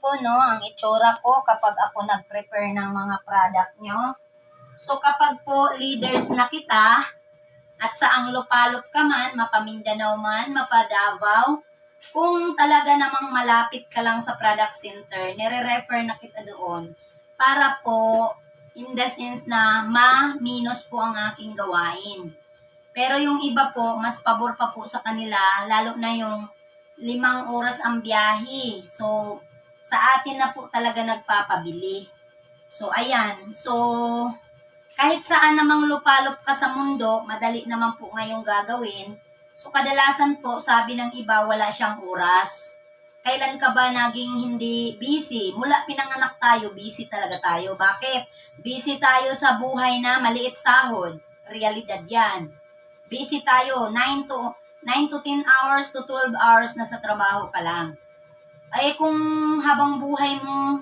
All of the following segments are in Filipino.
po, no, ang itsura ko kapag ako nag-prepare ng mga product nyo. So, kapag po leaders na kita, at saang lupalop ka man, mapa-Mindanao man, mapa-Davao, kung talaga namang malapit ka lang sa product center, nire-refer na kita doon para po, in the sense na ma-minus po ang aking gawain. Pero yung iba po, mas pabor pa po sa kanila, lalo na yung 5 oras ang biyahe. So, sa atin na po talaga nagpapabili. So, ayan. So, kahit saan namang lupalop ka sa mundo, madali naman po ngayong gagawin. So, kadalasan po, sabi ng iba, wala siyang oras. Kailan ka ba naging hindi busy? Mula pinanganak tayo, busy talaga tayo. Bakit? Busy tayo sa buhay na maliit sahod. Realidad yan. Busy tayo, 9 to 10 hours to 12 hours na sa trabaho ka lang. Ay kung habang buhay mo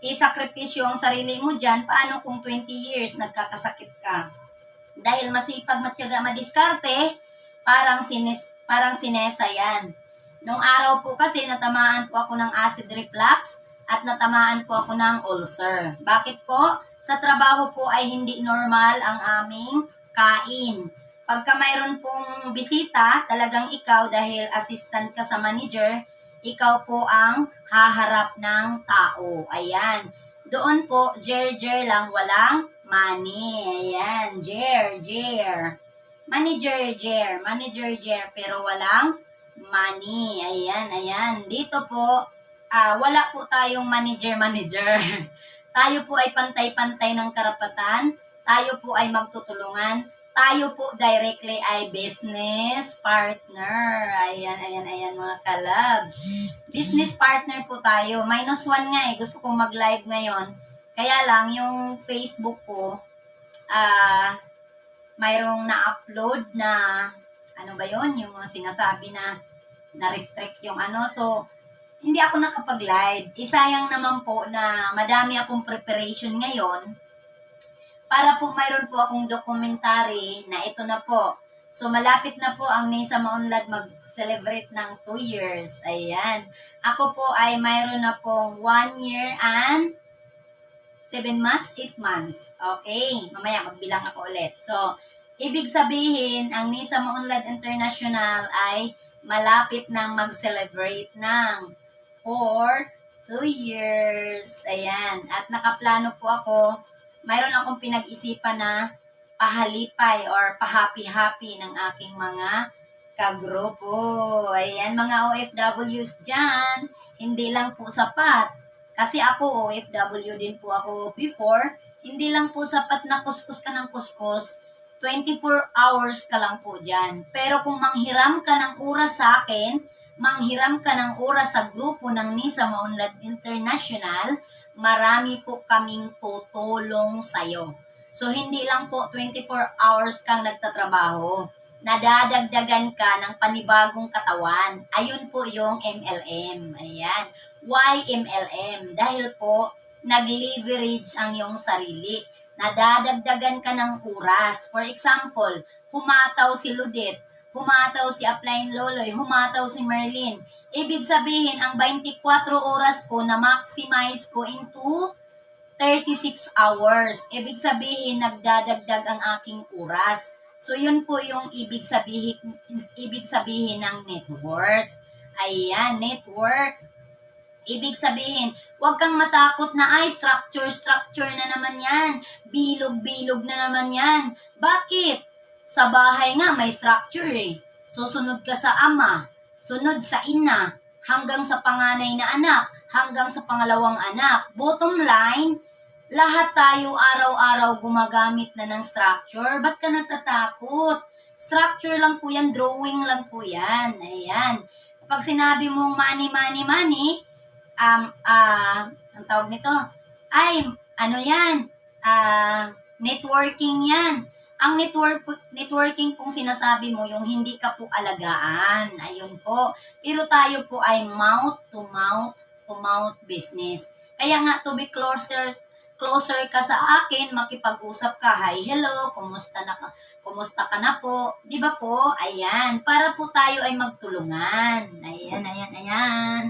isakripisyo ang sarili mo dyan, paano kung 20 years nagkakasakit ka? Dahil masipag, matyaga, madiskarte, parang sinesa yan. Nung araw po kasi natamaan po ako ng acid reflux at natamaan po ako ng ulcer. Bakit po? Sa trabaho po ay hindi normal ang aming kain. Pagka mayroon pong bisita, talagang ikaw dahil assistant ka sa manager, ikaw po ang haharap ng tao. Ayan. Doon po, jer lang, walang money. Ayan, jer. Manager, jer, pero walang money. Ayan. Dito po, wala po tayong manager. Tayo po ay pantay-pantay ng karapatan. Tayo po ay magtutulungan. Tayo po directly ay business partner. Ayan mga kalabs. Business partner po tayo. -1 nga eh. Gusto kong mag-live ngayon. Kaya lang, yung Facebook ko, mayroong na-upload na, ano ba yun? Yung sinasabi na na-restrict yung ano. So, hindi ako nakapag-live. Isayang naman po na madami akong preparation ngayon para po mayroon po akong documentary na ito na po. So, malapit na po ang Nisa Maunlad mag-celebrate ng 2 years. Ayan. Ako po ay mayroon na pong 1 year and 7 months, 8 months. Okay. Mamaya, magbilang ako ulit. So, ibig sabihin, ang Nisa Maunlad International ay malapit nang mag-celebrate ng 2 years. Ayan. At nakaplano po ako, mayroon akong pinag-isipan na pahalipay or pahappy-happy ng aking mga kagrupo. Ayan, mga OFWs dyan, hindi lang po sapat. Kasi ako, OFW din po ako before, hindi lang po sapat na kuskus ka ng kuskus, 24 hours ka lang po dyan. Pero kung manghiram ka ng oras sa akin, manghiram ka ng oras sa grupo ng Nisa Maunlad International, marami po kaming tutulong sa'yo. So, hindi lang po 24 hours kang nagtatrabaho. Nadadagdagan ka ng panibagong katawan. Ayun po yung MLM. Ayan. Why MLM? Dahil po, nag-leverage ang iyong sarili. Nadadagdagan ka ng oras. For example, humataw si Ludit, humataw si Upline Loloy, humataw si Merlin. Ibig sabihin, ang 24 oras ko na maximize ko into 36 hours. Ibig sabihin, nagdadagdag ang aking oras. So, yun po yung ibig sabihin ng network. Ayan, network. Ibig sabihin, huwag kang matakot na, ay, structure na naman yan. Bilog na naman yan. Bakit? Sa bahay nga, may structure eh. Susunod ka sa ama, sunod sa ina, hanggang sa panganay na anak, hanggang sa pangalawang anak. Bottom line, lahat tayo araw-araw gumagamit na ng structure. Ba't ka natatakot? Structure lang po yan, drawing lang po yan. Ayan. Kapag sinabi mong money, ang tawag nito, ay, ano yan? Networking yan. Ang networking pong sinasabi mo, yung hindi ka po alagaan. Ayun po. Pero tayo po ay mouth-to-mouth business. Kaya nga, to be closer ka sa akin, makipag-usap ka, hi, hello, kumusta ka na po? Di ba po? Ayan. Para po tayo ay magtulungan. Ayan.